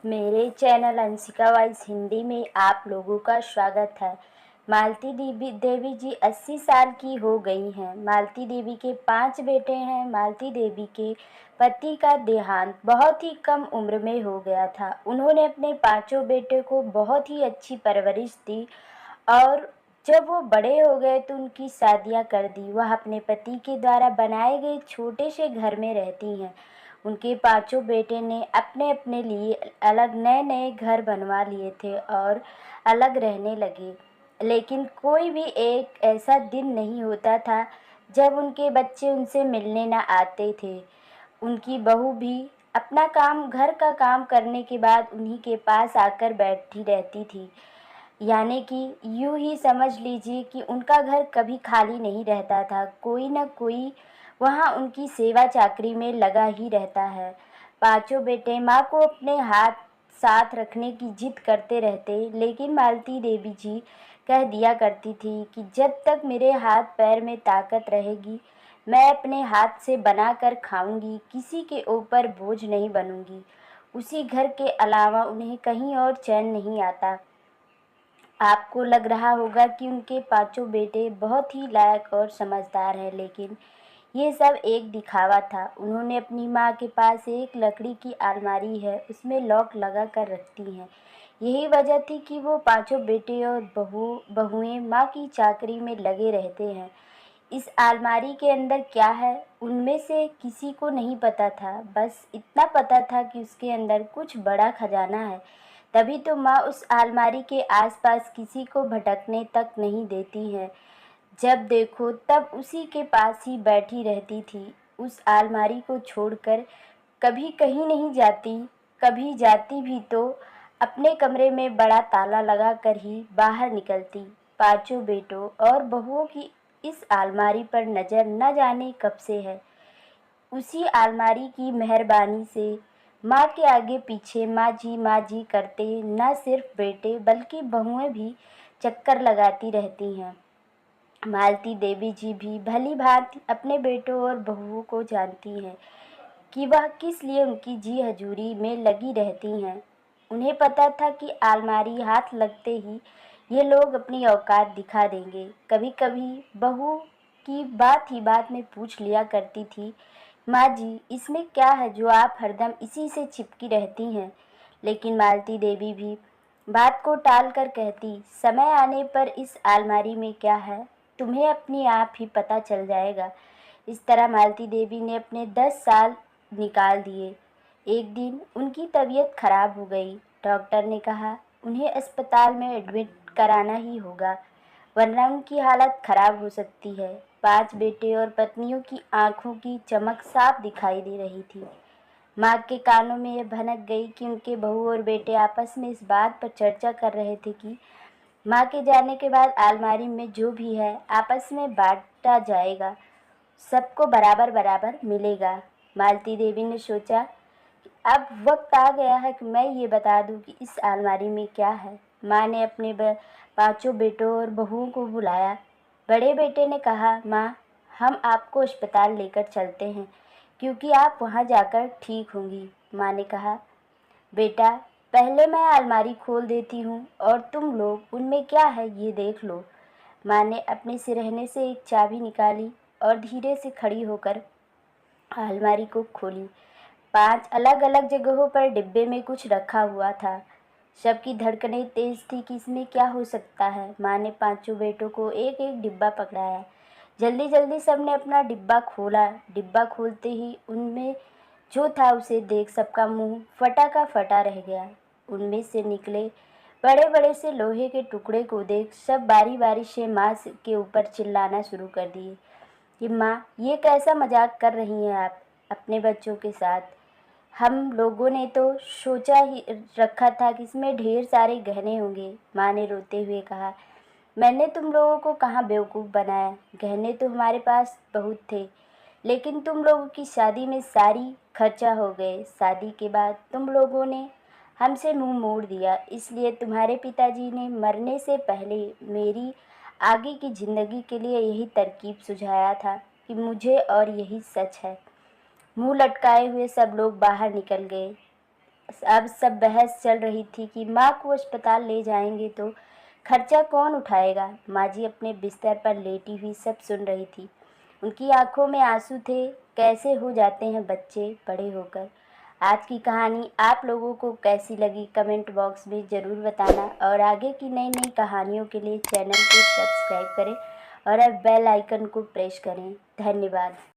मेरे channel Anshika voice Hindi में आप लोगों का स्वागत है। मालती देवी देवी जी 80 साल की हो गई हैं। मालती देवी के 5 बेटे हैं। मालती देवी के पति का देहांत बहुत ही कम उम्र में हो गया था। उन्होंने अपने पांचों बेटे को बहुत ही अच्छी परवरिश दी और जब वो बड़े हो गए तो उनकी शादियां कर दी। वह अपने पति के द्वारा बनाए गए छोटे से घर में रहती हैं। उनके पांचों बेटे ने अपने अपने लिए अलग नए नए घर बनवा लिए थे और अलग रहने लगे। लेकिन कोई भी एक ऐसा दिन नहीं होता था जब उनके बच्चे उनसे मिलने न आते थे। उनकी बहू भी अपना काम घर का काम करने के बाद उन्हीं के पास आकर बैठी रहती थी। यानी कि यूं ही समझ लीजिए कि उनका घर कभी खाली नहीं रहता था। कोई न कोई वहाँ उनकी सेवा चाकरी में लगा ही रहता है। पांचों बेटे माँ को अपने हाथ साथ रखने की जिद करते रहते, लेकिन मालती देवी जी कह दिया करती थी कि जब तक मेरे हाथ पैर में ताकत रहेगी मैं अपने हाथ से बना कर खाऊंगी, किसी के ऊपर बोझ नहीं बनूंगी। उसी घर के अलावा उन्हें कहीं और चैन नहीं आता। आपको लग रहा होगा कि उनके पांचों बेटे बहुत ही लायक और समझदार हैं, लेकिन ये सब एक दिखावा था। उन्होंने अपनी माँ के पास एक लकड़ी की अलमारी है, उसमें लॉक लगा कर रखती हैं। यही वजह थी कि वो पांचों बेटे और बहुएं माँ की चाकरी में लगे रहते हैं। इस अलमारी के अंदर क्या है उनमें से किसी को नहीं पता था। बस इतना पता था कि उसके अंदर कुछ बड़ा खजाना है। तभी तो माँ उस अलमारी के आसपास किसी को भटकने तक नहीं देती है। जब देखो तब उसी के पास ही बैठी रहती थी। उस अलमारी को छोड़कर कभी कहीं नहीं जाती। कभी जाती भी तो अपने कमरे में बड़ा ताला लगा कर ही बाहर निकलती। पांचों बेटों और बहुओं की इस अलमारी पर नज़र न जाने कब से है। उसी अलमारी की मेहरबानी से माँ के आगे पीछे माँ जी करते न सिर्फ बेटे बल्कि बहुएं भी चक्कर लगाती रहती हैं। मालती देवी जी भी भली भांति अपने बेटों और बहुओं को जानती हैं कि वह किस लिए उनकी जी हजूरी में लगी रहती हैं। उन्हें पता था कि अलमारी हाथ लगते ही ये लोग अपनी औकात दिखा देंगे। कभी कभी बहू की बात ही बात में पूछ लिया करती थी, माँ जी इसमें क्या है जो आप हरदम इसी से चिपकी रहती हैं। लेकिन मालती देवी भी बात को टाल कर कहती, समय आने पर इस अलमारी में क्या है तुम्हें अपने आप ही पता चल जाएगा। इस तरह मालती देवी ने अपने 10 साल निकाल दिए। एक दिन उनकी तबीयत खराब हो गई। डॉक्टर ने कहा उन्हें अस्पताल में एडमिट कराना ही होगा, वरना उनकी हालत खराब हो सकती है। 5 बेटे और पत्नियों की आंखों की चमक साफ दिखाई दे रही थी। माँ के कानों में यह भनक गई कि उनके बहू और बेटे आपस में इस बात पर चर्चा कर रहे थे कि माँ के जाने के बाद अलमारी में जो भी है आपस में बांटा जाएगा, सबको बराबर बराबर मिलेगा। मालती देवी ने सोचा कि अब वक्त आ गया है कि मैं ये बता दूं कि इस अलमारी में क्या है। माँ ने अपने पांचों बेटों और बहुओं को बुलाया। बड़े बेटे ने कहा, माँ हम आपको अस्पताल लेकर चलते हैं क्योंकि आप वहाँ जाकर ठीक होंगी। माँ ने कहा, बेटा पहले मैं अलमारी खोल देती हूँ और तुम लोग उनमें क्या है ये देख लो। माँ ने अपने सिरहने से एक चाबी निकाली और धीरे से खड़ी होकर अलमारी को खोली। 5 अलग अलग जगहों पर डिब्बे में कुछ रखा हुआ था। सबकी धड़कनें तेज थी कि इसमें क्या हो सकता है। माँ ने पांचों बेटों को एक एक डिब्बा पकड़ाया। जल्दी जल्दी सबने अपना डिब्बा खोला। डिब्बा खोलते ही उनमें जो था उसे देख सबका मुंह फटा का फटा रह गया। उनमें से निकले बड़े बड़े से लोहे के टुकड़े को देख सब बारी बारी से माँ के ऊपर चिल्लाना शुरू कर दिए कि माँ ये कैसा मजाक कर रही हैं आप अपने बच्चों के साथ। हम लोगों ने तो सोचा ही रखा था कि इसमें ढेर सारे गहने होंगे। माँ ने रोते हुए कहा, मैंने तुम लोगों को कहाँ बेवकूफ़ बनाया। गहने तो हमारे पास बहुत थे, लेकिन तुम लोगों की शादी में सारी खर्चा हो गए। शादी के बाद तुम लोगों ने हमसे मुंह मोड़ दिया, इसलिए तुम्हारे पिताजी ने मरने से पहले मेरी आगे की ज़िंदगी के लिए यही तरकीब सुझाया था कि मुझे, और यही सच है। मुंह लटकाए हुए सब लोग बाहर निकल गए। अब सब बहस चल रही थी कि माँ को अस्पताल ले जाएंगे तो खर्चा कौन उठाएगा। माँ जी अपने बिस्तर पर लेटी हुई सब सुन रही थी। उनकी आंखों में आंसू थे। कैसे हो जाते हैं बच्चे बड़े होकर। आज की कहानी आप लोगों को कैसी लगी कमेंट बॉक्स में ज़रूर बताना, और आगे की नई नई कहानियों के लिए चैनल को सब्सक्राइब करें और अब बेल आइकन को प्रेस करें। धन्यवाद।